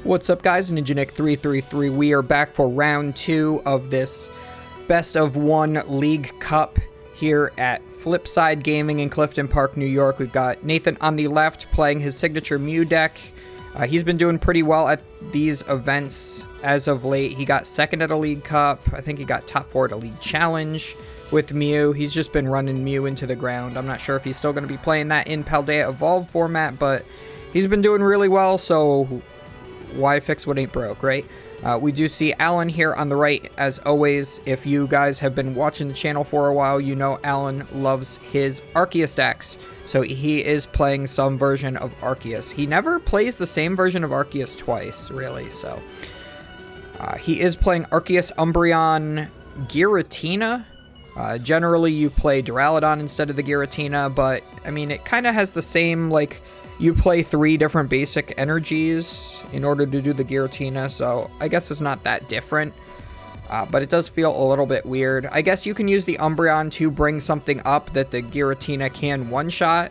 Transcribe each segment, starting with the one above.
What's up, guys? NinjaNick333. We are back for round 2 of this best of 1 League Cup here at Flipside Gaming in Clifton Park, New York. We've got Nathan on the left playing his signature Mew deck. He's been doing pretty well at these events as of late. He got second at a League Cup. I think he got top 4 at a League Challenge with Mew. He's just been running Mew into the ground. I'm not sure if he's still going to be playing that in Paldea Evolved format, but he's been doing really well, so why fix what ain't broke, right? We do see Alan here on the right, as always. If you guys have been watching the channel for a while, you know Alan loves his Arceus decks. So he is playing some version of Arceus. He never plays the same version of Arceus twice, really. So he is playing Arceus, Umbreon, Giratina. Generally, you play Duraludon instead of the Giratina, but I mean, it kind of has the same, like, you play 3 different basic energies in order to do the Giratina, so I guess it's not that different. But it does feel a little bit weird. I guess you can use the Umbreon to bring something up that the Giratina can one-shot.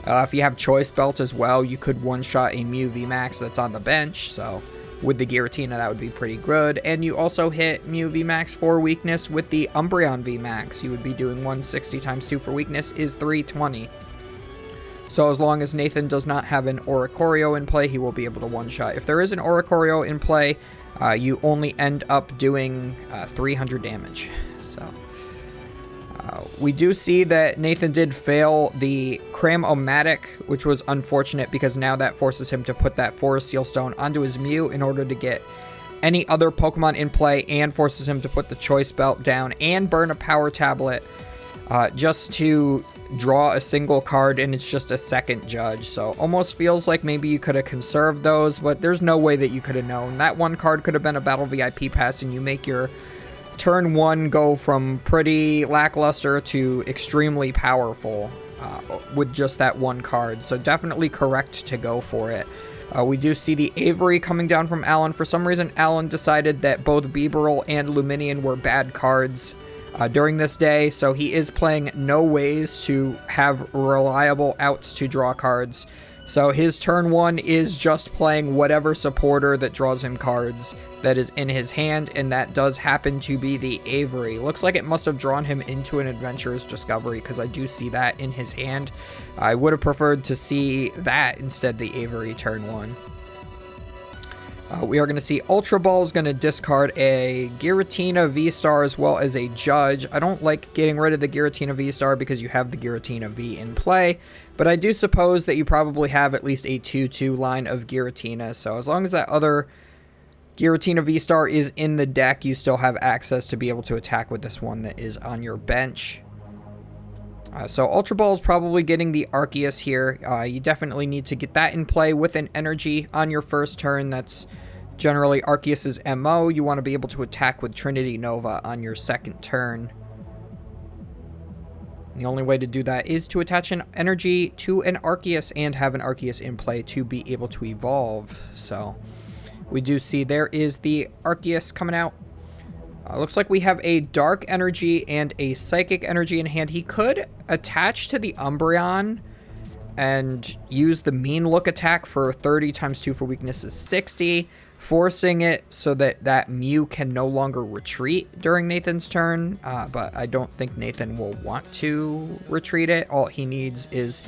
If you have Choice Belt as well, you could one-shot a Mew VMAX that's on the bench, so with the Giratina that would be pretty good. And you also hit Mew VMAX for weakness with the Umbreon VMAX. You would be doing 160 times 2 for weakness is 320. So as long as Nathan does not have an Oricorio in play, he will be able to one-shot. If there is an Oricorio in play, you only end up doing 300 damage. So we do see that Nathan did fail the Cram-O-Matic, which was unfortunate because now that forces him to put that Forest Seal Stone onto his Mew in order to get any other Pokemon in play, and forces him to put the Choice Belt down and burn a Power Tablet just to draw a single card, and it's just a second judge. So almost feels like maybe you could have conserved those, but there's no way that you could have known. That one card could have been a Battle VIP pass, and you make your turn 1 go from pretty lackluster to extremely powerful with just that one card. So definitely correct to go for it. We do see the Avery coming down from Alan. For some reason, Alan decided that both Bibarel and Luminion were bad cards during this day, so he is playing no ways to have reliable outs to draw cards. So his turn 1 is just playing whatever supporter that draws him cards that is in his hand, and that does happen to be the Avery. Looks like it must have drawn him into an Adventurer's Discovery, because I do see that in his hand. I would have preferred to see that instead, the Avery turn 1. We are going to see Ultra Ball is going to discard a Giratina V-Star as well as a Judge. I don't like getting rid of the Giratina V-Star because you have the Giratina V in play, but I do suppose that you probably have at least a 2-2 line of Giratina, so as long as that other Giratina V-Star is in the deck, you still have access to be able to attack with this one that is on your bench. So Ultra Ball is probably getting the Arceus here. You definitely need to get that in play with an energy on your first turn. That's generally Arceus's MO. You want to be able to attack with Trinity Nova on your second turn. The only way to do that is to attach an energy to an Arceus and have an Arceus in play to be able to evolve. So we do see there is the Arceus coming out. Looks like we have a Dark Energy and a Psychic Energy in hand. He could attach to the Umbreon and use the Mean Look attack for 30 times 2 for weakness is 60, forcing it so that that Mew can no longer retreat during Nathan's turn. But I don't think Nathan will want to retreat it. All he needs is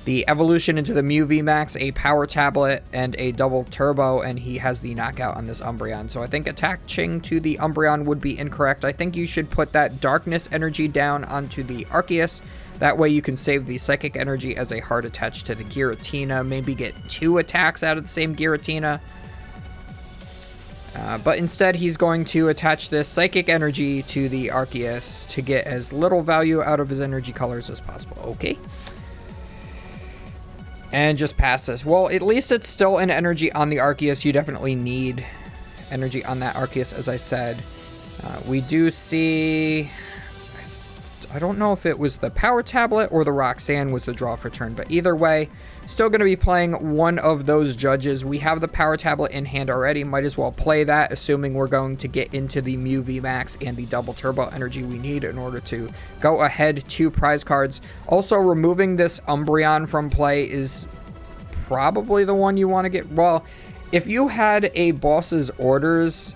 the evolution into the Mew VMAX, a Power Tablet, and a Double Turbo, and he has the knockout on this Umbreon. So I think attaching to the Umbreon would be incorrect. I think you should put that Darkness Energy down onto the Arceus. That way you can save the Psychic Energy as a hard attach to the Giratina. Maybe get 2 attacks out of the same Giratina. But instead he's going to attach this Psychic Energy to the Arceus to get as little value out of his energy colors as possible. Okay. And just pass this. Well, at least it's still an energy on the Arceus. You definitely need energy on that Arceus, as I said. We do see, I don't know if it was the Power Tablet or the Roxanne was the draw for turn, but either way, still going to be playing one of those judges. We have the Power Tablet in hand already. Might as well play that, assuming we're going to get into the Mew VMAX and the Double Turbo energy we need in order to go ahead to prize cards. Also, removing this Umbreon from play is probably the one you want to get. Well, if you had a boss's orders,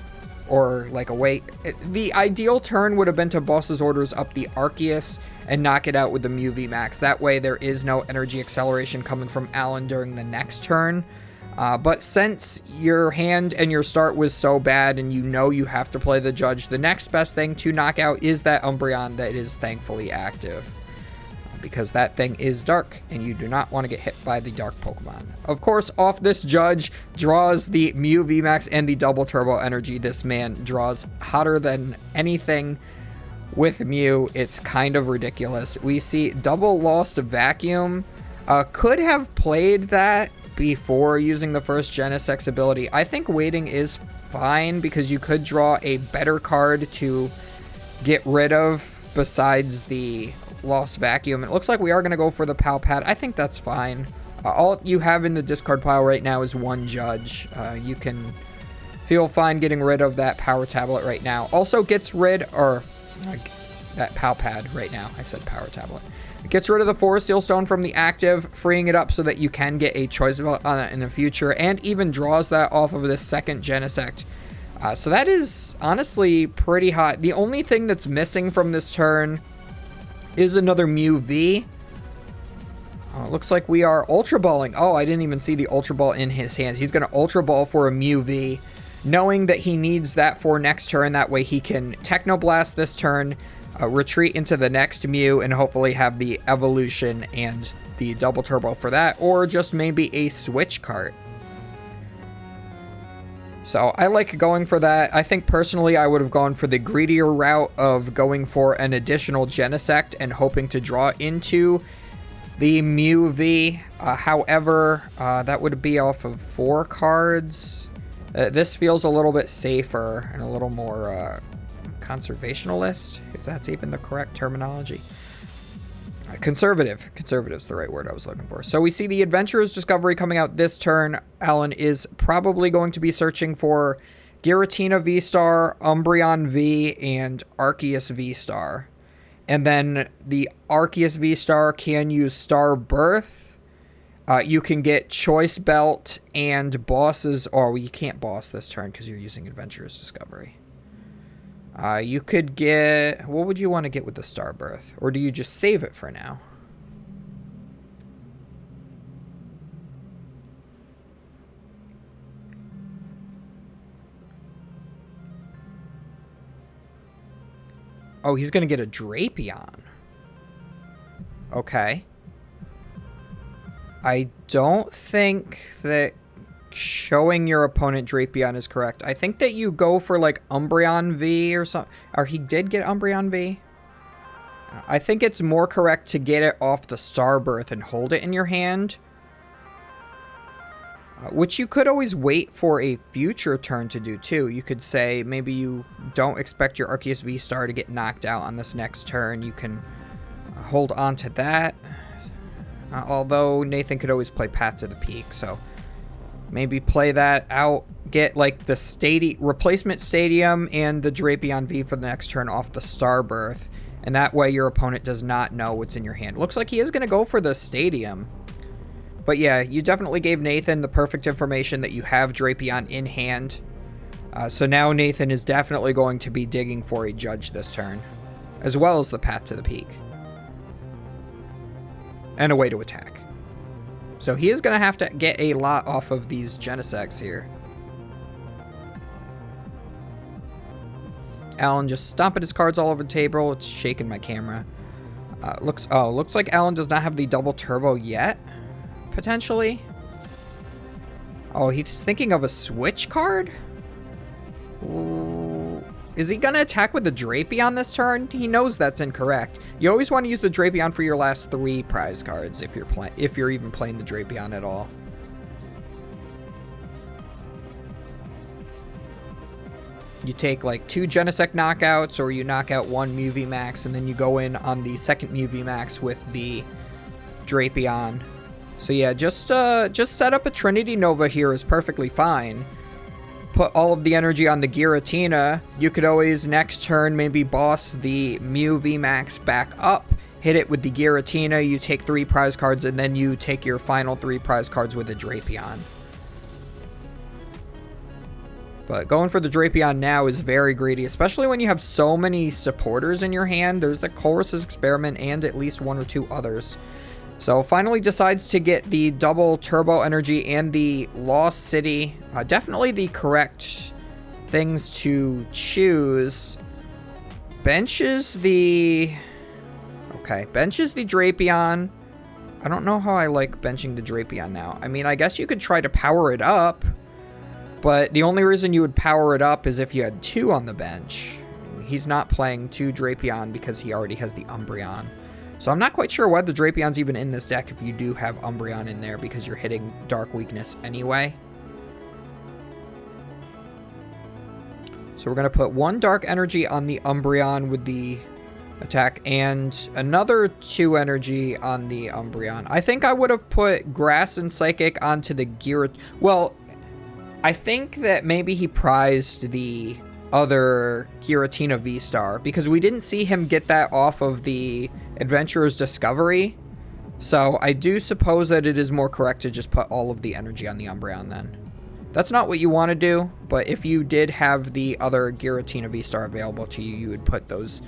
or like a way, the ideal turn would have been to boss's orders up the Arceus and knock it out with the Mew VMAX. That way there is no energy acceleration coming from Alan during the next turn. But since your hand and your start was so bad and you know you have to play the Judge, the next best thing to knock out is that Umbreon that is thankfully active. Because that thing is dark, and you do not want to get hit by the dark Pokemon. Of course, off this Judge draws the Mew VMAX and the double turbo energy. This man draws hotter than anything with Mew. It's kind of ridiculous. We see double Lost Vacuum. Could have played that before using the first Genesec's ability. I think waiting is fine because you could draw a better card to get rid of besides the Lost Vacuum. It looks like we are going to go for the Pal Pad. I think that's fine. All you have in the discard pile right now is one Judge. You can feel fine getting rid of that Power Tablet right now. Also gets rid, or that Pal Pad right now. I said Power Tablet. It gets rid of the Forest Seal Stone from the active, freeing it up so that you can get a Choice Belt on it in the future, and even draws that off of this second Genesect. So that is honestly pretty hot. The only thing that's missing from this turn is another Mew V. It looks like we are Ultra Balling. Oh, I didn't even see the Ultra Ball in his hands. He's going to Ultra Ball for a Mew V, knowing that he needs that for next turn. That way he can Techno Blast this turn, retreat into the next Mew, and hopefully have the Evolution and the Double Turbo for that, or just maybe a Switch cart. So I like going for that. I think personally I would have gone for the greedier route of going for an additional Genesect and hoping to draw into the Mew V. However, that would be off of 4 cards. This feels a little bit safer and a little more conservationalist, if that's even the correct terminology. Conservative. Conservative's the right word I was looking for. So we see the Adventurer's Discovery coming out this turn. Alan is probably going to be searching for Giratina V-Star, Umbreon V, and Arceus V-Star. And then the Arceus V-Star can use Star Birth. You can get Choice Belt and Bosses. Or you can't boss this turn because you're using Adventurer's Discovery. You could get... What would you want to get with the Star Birth? Or do you just save it for now? Oh, he's going to get a Drapion. Okay. I don't think that showing your opponent Drapion is correct. I think that you go for like Umbreon V or something. Or he did get Umbreon V. I think it's more correct to get it off the Star Birth and hold it in your hand. Which you could always wait for a future turn to do too. You could say maybe you don't expect your Arceus V-Star to get knocked out on this next turn. You can hold on to that. Although Nathan could always play Path to the Peak, so maybe play that out. Get like the replacement Stadium and the Drapion V for the next turn off the Star Birth. And that way your opponent does not know what's in your hand. Looks like he is going to go for the Stadium. But yeah, you definitely gave Nathan the perfect information that you have Drapion in hand. So now Nathan is definitely going to be digging for a Judge this turn, as well as the Path to the Peak. And a way to attack. So he is going to have to get a lot off of these Genesects here. Alan just stomping his cards all over the table. It's shaking my camera. Looks like Alan does not have the double turbo yet. Potentially. Oh, he's thinking of a Switch card? Ooh. Is he going to attack with the Drapion this turn? He knows that's incorrect. You always want to use the Drapion for your last 3 prize cards if you're even playing the Drapion at all. You take like 2 Genesect knockouts, or you knock out 1 Mew VMAX, and then you go in on the second Mew VMAX with the Drapion. So yeah, just set up a Trinity Nova here is perfectly fine. Put all of the energy on the Giratina. You could always next turn maybe boss the Mew VMAX back up, hit it with the Giratina, you take 3 prize cards, and then you take your final 3 prize cards with a Drapion. But going for the Drapion now is very greedy, especially when you have so many supporters in your hand. There's the Chorus's Experiment and at least 1 or 2 others. So finally decides to get the double Turbo Energy and the Lost City. Definitely the correct things to choose. Benches the... Okay, benches the Drapion. I don't know how I like benching the Drapion now. I mean, I guess you could try to power it up. But the only reason you would power it up is if you had 2 on the bench. He's not playing 2 Drapion because he already has the Umbreon. So I'm not quite sure why the Drapion's even in this deck if you do have Umbreon in there because you're hitting Dark Weakness anyway. So we're going to put 1 Dark Energy on the Umbreon with the attack and another 2 energy on the Umbreon. I think I would have put Grass and Psychic onto the Giratina. Well, I think that maybe he prized the other Giratina V-Star because we didn't see him get that off of the Adventurer's Discovery. So I do suppose that it is more correct to just put all of the energy on the Umbreon then. That's not what you want to do, but if you did have the other Giratina V-Star available to you, you would put those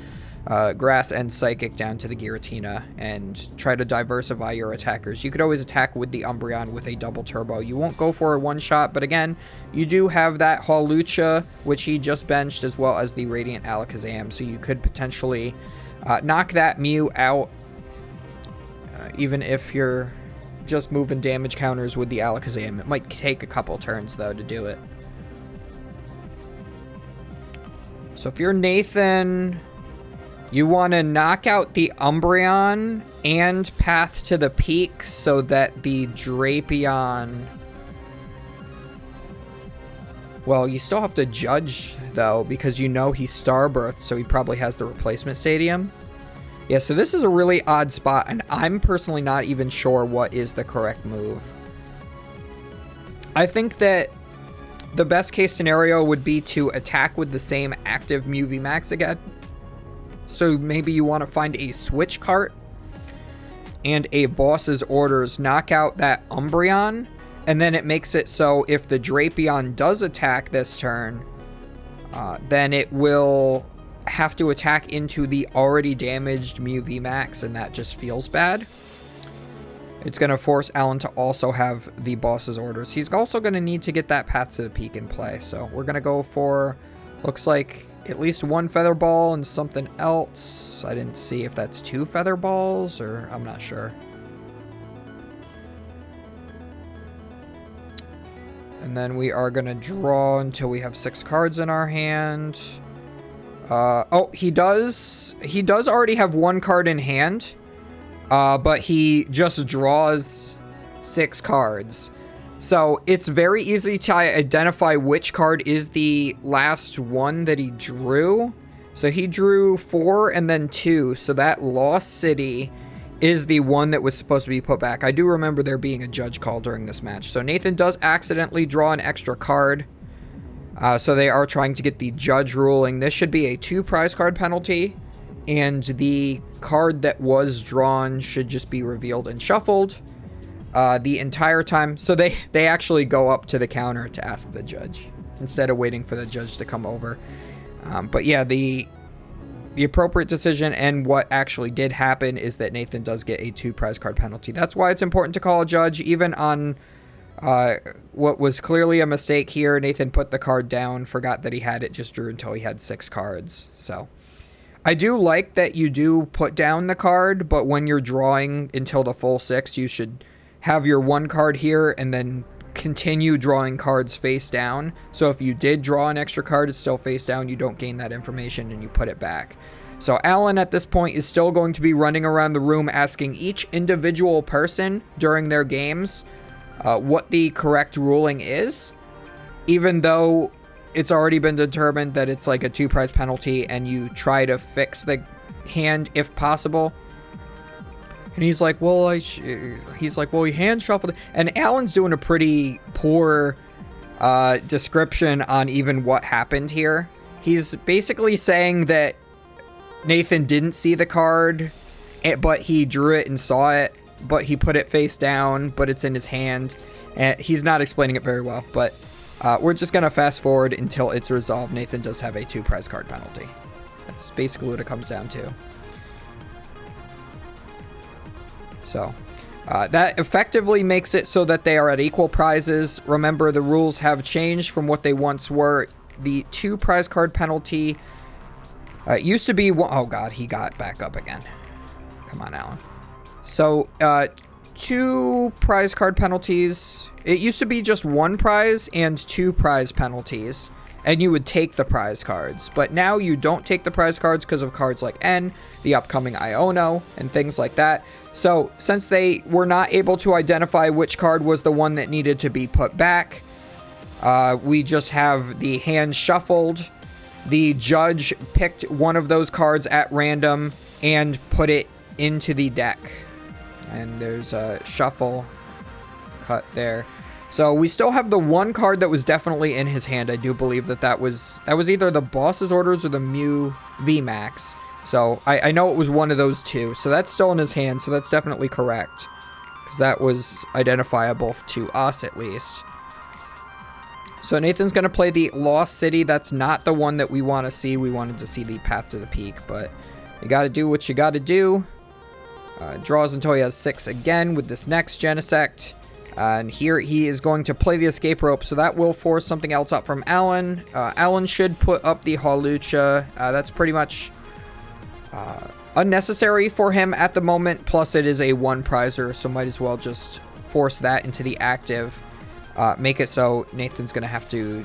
Grass and Psychic down to the Giratina and try to diversify your attackers. You could always attack with the Umbreon with a double turbo. You won't go for a one-shot, but again, you do have that Hawlucha, which he just benched, as well as the Radiant Alakazam, so you could potentially knock that Mew out, even if you're just moving damage counters with the Alakazam. It might take a couple turns, though, to do it. So if you're Nathan, you want to knock out the Umbreon and Path to the Peak so that the Drapion... Well, you still have to judge, though, because you know he's Starbirth, so he probably has the replacement stadium. Yeah, so this is a really odd spot, and I'm personally not even sure what is the correct move. I think that the best case scenario would be to attack with the same active Mew VMAX again. So maybe you want to find a switch cart and a boss's orders, knock out that Umbreon, and then it makes it so if the Drapion does attack this turn, then it will have to attack into the already damaged Mew VMAX, and that just feels bad. It's going to force Alan to also have the boss's orders. He's also going to need to get that Path to the Peak in play, so we're going to go for, looks like, at least 1 Feather Ball and something else. I didn't see if that's 2 Feather Balls, or I'm not sure. And then we are going to draw until we have 6 cards in our hand. Oh, he does already have 1 card in hand, but he just draws 6 cards. So it's very easy to identify which card is the last one that he drew. So he drew 4 and then 2. So that Lost City is the one that was supposed to be put back. I do remember there being a judge call during this match. So Nathan does accidentally draw an extra card. So they are trying to get the judge ruling. This should be a 2 prize card penalty. And the card that was drawn should just be revealed and shuffled the entire time. So they actually go up to the counter to ask the judge instead of waiting for the judge to come over. But yeah, the appropriate decision and what actually did happen is that Nathan does get a 2 prize card penalty. That's why it's important to call a judge, even on what was clearly a mistake here. Nathan put the card down, forgot that he had it, just drew until he had 6 cards. So I do like that you do put down the card, but when you're drawing until the full 6, you should have your 1 card here and then continue drawing cards face down. So if you did draw an extra card, it's still face down, you don't gain that information and you put it back. So Alan at this point is still going to be running around the room asking each individual person during their games what the correct ruling is, even though it's already been determined that it's like a 2 prize penalty and you try to fix the hand if possible. And he's like, well, he hand shuffled. And Alan's doing a pretty poor description on even what happened here. He's basically saying that Nathan didn't see the card, but he drew it and saw it, but he put it face down, but it's in his hand. And he's not explaining it very well, but We're just going to fast forward until it's resolved. Nathan does have a 2 prize card penalty. That's basically what it comes down to. So that effectively makes it so that they are at equal prizes. Remember, the rules have changed from what they once were. The 2 prize card penalty used to be one. Oh god, he got back up again. Come on, Alan. So 2 prize card penalties. It used to be just 1 prize and 2 prize penalties, and you would take the prize cards. But now you don't take the prize cards because of cards like N, the upcoming Iono, and things like that. So since they were not able to identify which card was the one that needed to be put back, we just have the hand shuffled. The judge picked one of those cards at random and put it into the deck. And there's a shuffle cut there. So we still have the 1 card that was definitely in his hand. I do believe that was either the boss's orders or the Mew VMAX. So I know it was one of those 2. So that's still in his hand. So that's definitely correct, because that was identifiable to us at least. So Nathan's going to play the Lost City. That's not the one that we want to see. We wanted to see the Path to the Peak, but you got to do what you got to do. Draws until he has 6 again with this next Genesect. And here he is going to play the Escape Rope, so that will force something else up from Alan. Alan should put up the Hawlucha. That's pretty much unnecessary for him at the moment. Plus, it is a 1 prizer, so might as well just force that into the active. Make it so Nathan's going to have to,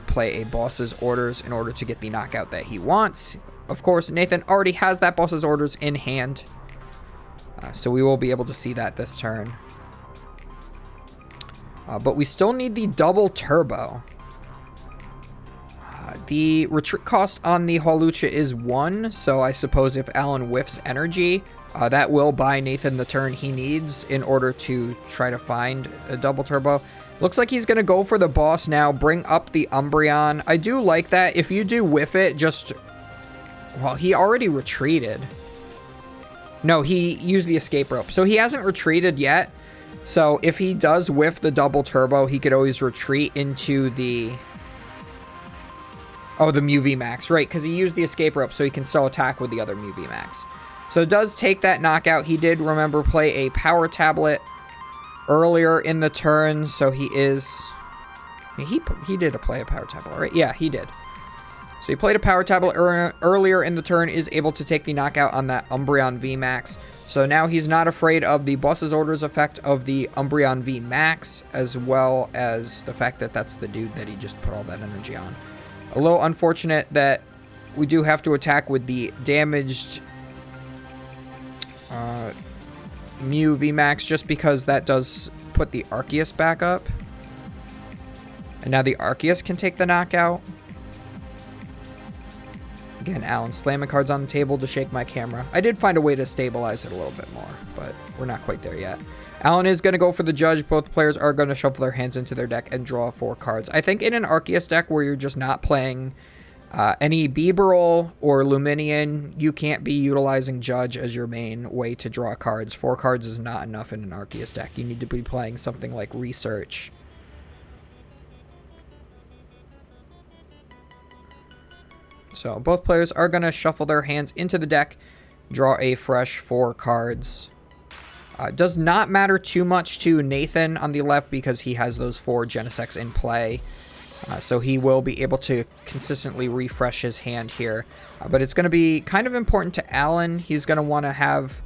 play a boss's orders in order to get the knockout that he wants. Of course, Nathan already has that boss's orders in hand. So we will be able to see that this turn. But we still need the double turbo. The retreat cost on the Hawlucha is 1. So I suppose if Alan whiffs energy, that will buy Nathan the turn he needs in order to try to find a double turbo. Looks like he's going to go for the boss now, bring up the Umbreon. I do like that. If you do whiff it, well, he already retreated. No, he used the escape rope. So he hasn't retreated yet. So if he does whiff the double turbo, he could always retreat into the... Oh, the Mew VMAX. Right, because he used the escape rope, so he can still attack with the other Mew VMAX. So it does take that knockout. He did, remember, play a power tablet earlier in the turn. So he is... He did play a power tablet, right? Yeah, he did. So he played a power tablet earlier in the turn, is able to take the knockout on that Umbreon VMAX. So now he's not afraid of the boss's orders effect of the Umbreon VMAX, as well as the fact that that's the dude that he just put all that energy on. A little unfortunate that we do have to attack with the damaged Mew VMAX, just because that does put the Arceus back up. And now the Arceus can take the knockout. Again, Alan slamming cards on the table to shake my camera. I did find a way to stabilize it a little bit more, but we're not quite there yet. Alan is going to go for the judge. Both players are going to shuffle their hands into their deck and draw 4 cards. I think in an Arceus deck where you're just not playing any Bibarel or Luminion, you can't be utilizing judge as your main way to draw cards. 4 cards is not enough in an Arceus deck. You need to be playing something like Research. So both players are going to shuffle their hands into the deck, draw a fresh 4 cards. Does not matter too much to Nathan on the left because he has those 4 Genesects in play. So he will be able to consistently refresh his hand here. But it's going to be kind of important to Alan. He's going to want to have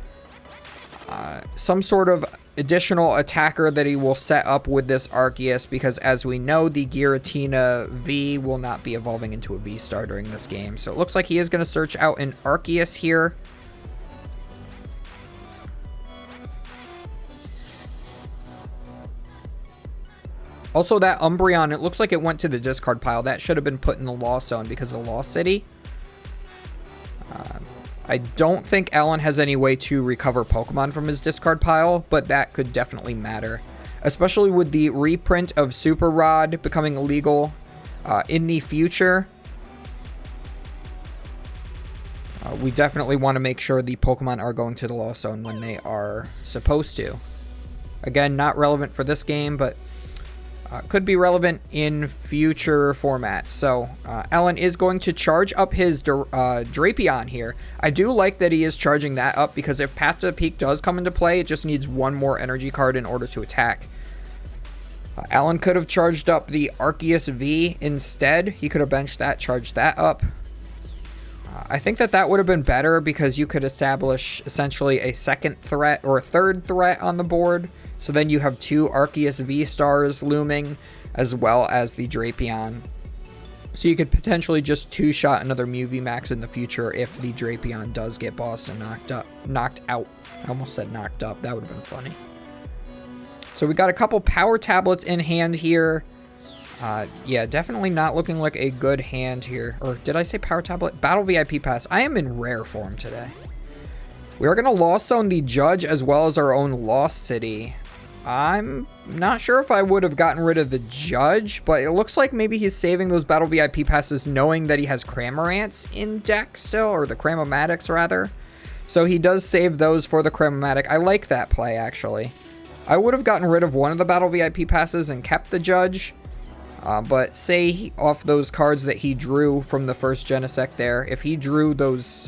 some sort of additional attacker that he will set up with this Arceus, because as we know, the Giratina V will not be evolving into a V-Star during this game. So it looks like he is going to search out an Arceus here. Also, that Umbreon, it looks like it went to the discard pile. That should have been put in the Lost Zone because of the Lost City. I don't think Alan has any way to recover Pokemon from his discard pile, but that could definitely matter. Especially with the reprint of Super Rod becoming illegal in the future. We definitely want to make sure the Pokemon are going to the Lost Zone when they are supposed to. Again, not relevant for this game, but Could be relevant in future formats. So Alan is going to charge up his Drapion here. I do like that he is charging that up, because if Path to the Peak does come into play, it just needs one more energy card in order to attack. Alan could have charged up the Arceus V instead. He could have benched that, charged that up. I think that would have been better, because you could establish essentially a second threat or a third threat on the board. So then you have 2 Arceus V-Stars looming, as well as the Drapion. So you could potentially just 2-shot another Mew VMAX in the future if the Drapion does get bossed and knocked out. I almost said knocked up. That would have been funny. So we got a couple power tablets in hand here. Yeah, definitely not looking like a good hand here. Or did I say power tablet? Battle VIP Pass. I am in rare form today. We are going to Lost Zone the Judge as well as our own Lost City. I'm not sure if I would have gotten rid of the Judge, but it looks like maybe he's saving those Battle VIP Passes knowing that he has Cramorants in deck still, or the Cramomatics rather. So he does save those for the Cramomatic. I like that play, actually. I would have gotten rid of one of the Battle VIP Passes and kept the Judge. But say off those cards that he drew from the first Genesect there, if he drew those,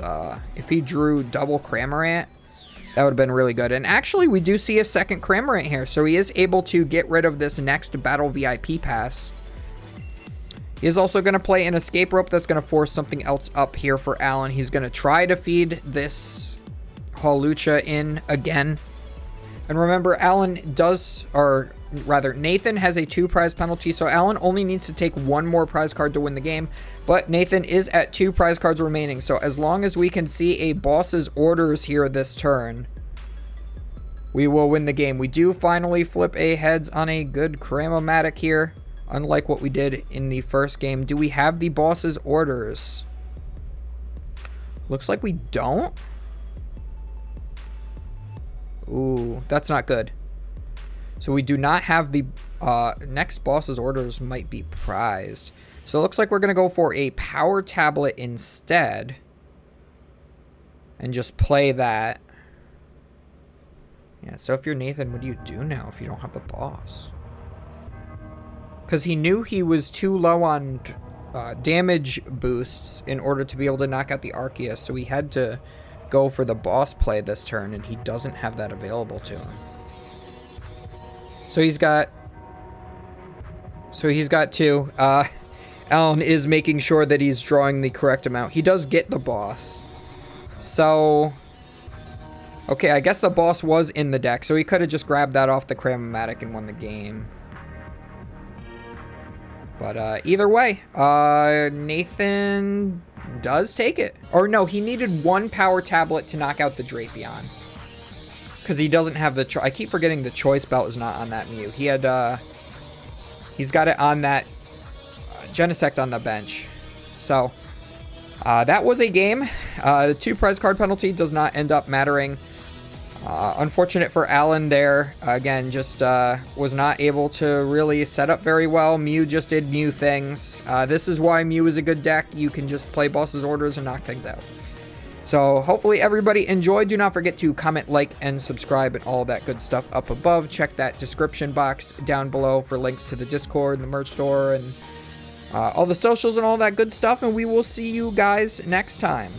if he drew double Cramorant, that would have been really good. And actually, we do see a second Cramorant here, so he is able to get rid of this next Battle VIP Pass. He is also going to play an Escape Rope that's going to force something else up here for Alan. He's going to try to feed this Hawlucha in again. And remember, Alan does, or rather, Nathan has a 2 prize penalty, so Alan only needs to take 1 more prize card to win the game. But Nathan is at 2 prize cards remaining, so as long as we can see a boss's orders here this turn, we will win the game. We do finally flip a heads on a good Cramomatic here, unlike what we did in the first game. Do we have the boss's orders? Looks like we don't. Ooh, that's not good. So we do not have the next boss's orders might be prized. So it looks like we're going to go for a power tablet instead. And just play that. Yeah, so if you're Nathan, what do you do now if you don't have the boss? Because he knew he was too low on damage boosts in order to be able to knock out the Arceus. So he had to go for the boss play this turn, and he doesn't have that available to him. So he's got 2. Alan is making sure that he's drawing the correct amount. He does get the boss. So, okay, I guess the boss was in the deck, so he could have just grabbed that off the Cramomatic and won the game. But either way, Nathan does take it. Or no, he needed 1 power tablet to knock out the Drapion. Because he doesn't have the... I keep forgetting the Choice Belt is not on that Mew. He had... he's got it on that Genesect on the bench. So, that was a game. The 2 prize card penalty does not end up mattering. Unfortunate for Alan there. Again, just was not able to really set up very well. Mew just did Mew things. This is why Mew is a good deck. You can just play boss's orders and knock things out. So hopefully everybody enjoyed. Do not forget to comment, like, and subscribe and all that good stuff up above. Check that description box down below for links to the Discord and the merch store and all the socials and all that good stuff. And we will see you guys next time.